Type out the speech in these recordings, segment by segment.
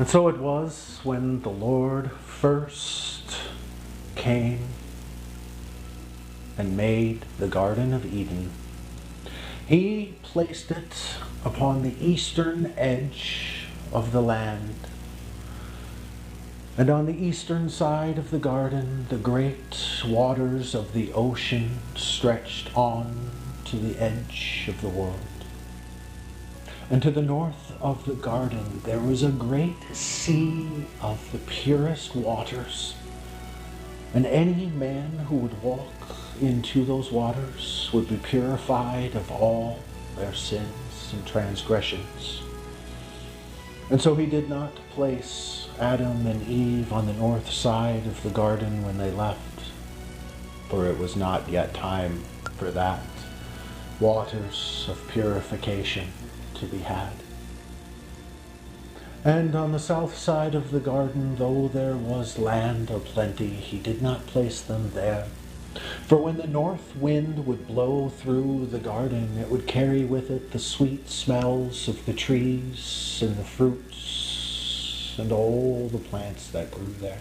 And so it was when the Lord first came and made the Garden of Eden. He placed it upon the eastern edge of the land. And on the eastern side of the garden, the great waters of the ocean stretched on to the edge of the world. And to the north of the garden, there was a great sea of the purest waters. And any man who would walk into those waters would be purified of all their sins and transgressions. And so he did not place Adam and Eve on the north side of the garden when they left, for it was not yet time for that waters of purification to be had. And on the south side of the garden, though there was land aplenty, he did not place them there. For when the north wind would blow through the garden, it would carry with it the sweet smells of the trees and the fruits and all the plants that grew there.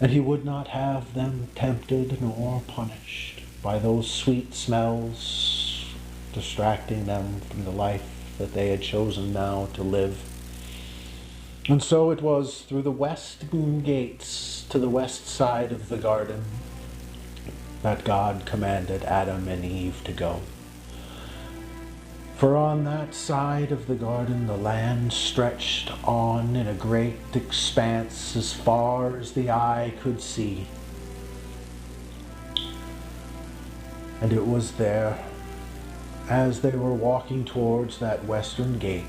And he would not have them tempted nor punished by those sweet smells, distracting them from the life that they had chosen now to live. And so it was through the western gates to the west side of the garden that God commanded Adam and Eve to go. For on that side of the garden the land stretched on in a great expanse as far as the eye could see. And it was there, as they were walking towards that western gate,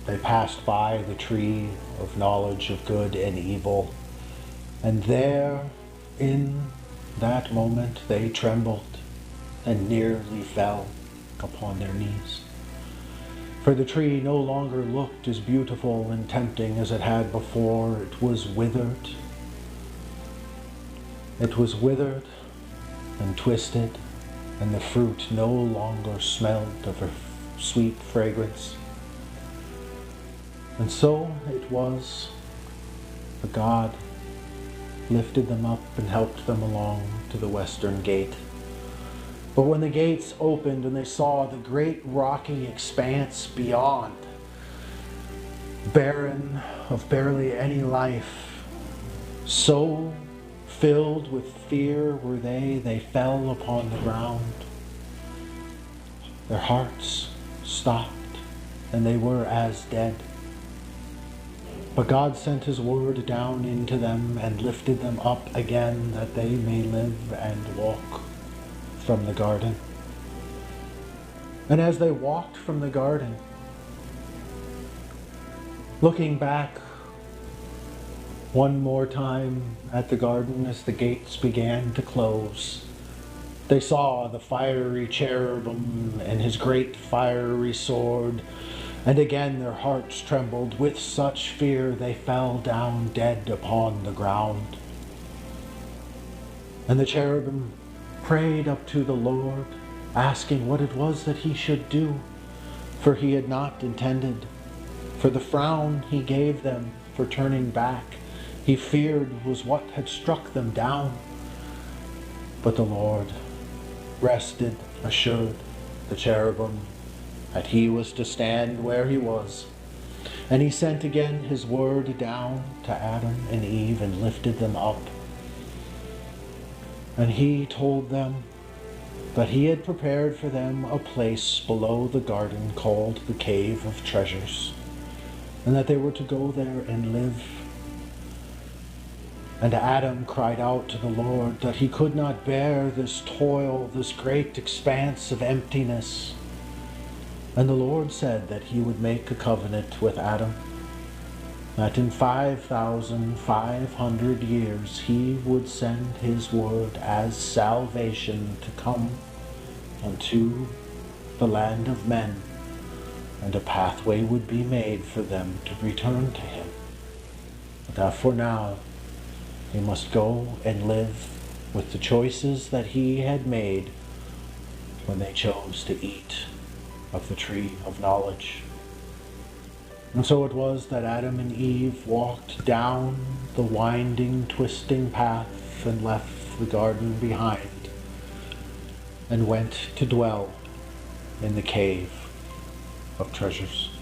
they passed by the tree of knowledge of good and evil, and there in that moment they trembled and nearly fell upon their knees. For the tree no longer looked as beautiful and tempting as it had before. It was withered. It was withered and twisted, and the fruit no longer smelled of a sweet fragrance. And so it was that God lifted them up and helped them along to the western gate. But when the gates opened and they saw the great rocky expanse beyond, barren of barely any life, so filled with fear were they fell upon the ground. Their hearts stopped and they were as dead. But God sent his word down into them and lifted them up again, that they may live and walk from the garden. And as they walked from the garden, looking back one more time at the garden as the gates began to close, they saw the fiery cherubim and his great fiery sword. And again their hearts trembled. With such fear they fell down dead upon the ground. And the cherubim prayed up to the Lord, asking what it was that he should do, for he had not intended. For the frown he gave them for turning back, he feared was what had struck them down. But the Lord rested, assured the cherubim that he was to stand where he was. And he sent again his word down to Adam and Eve and lifted them up. And he told them that he had prepared for them a place below the garden called the Cave of Treasures, and that they were to go there and live. And Adam cried out to the Lord that he could not bear this toil, this great expanse of emptiness. And the Lord said that he would make a covenant with Adam, that in 5,500 years he would send his word as salvation to come unto the land of men, and a pathway would be made for them to return to him. But that for now, he must go and live with the choices that he had made when they chose to eat of the tree of knowledge. And so it was that Adam and Eve walked down the winding, twisting path and left the garden behind and went to dwell in the cave of treasures.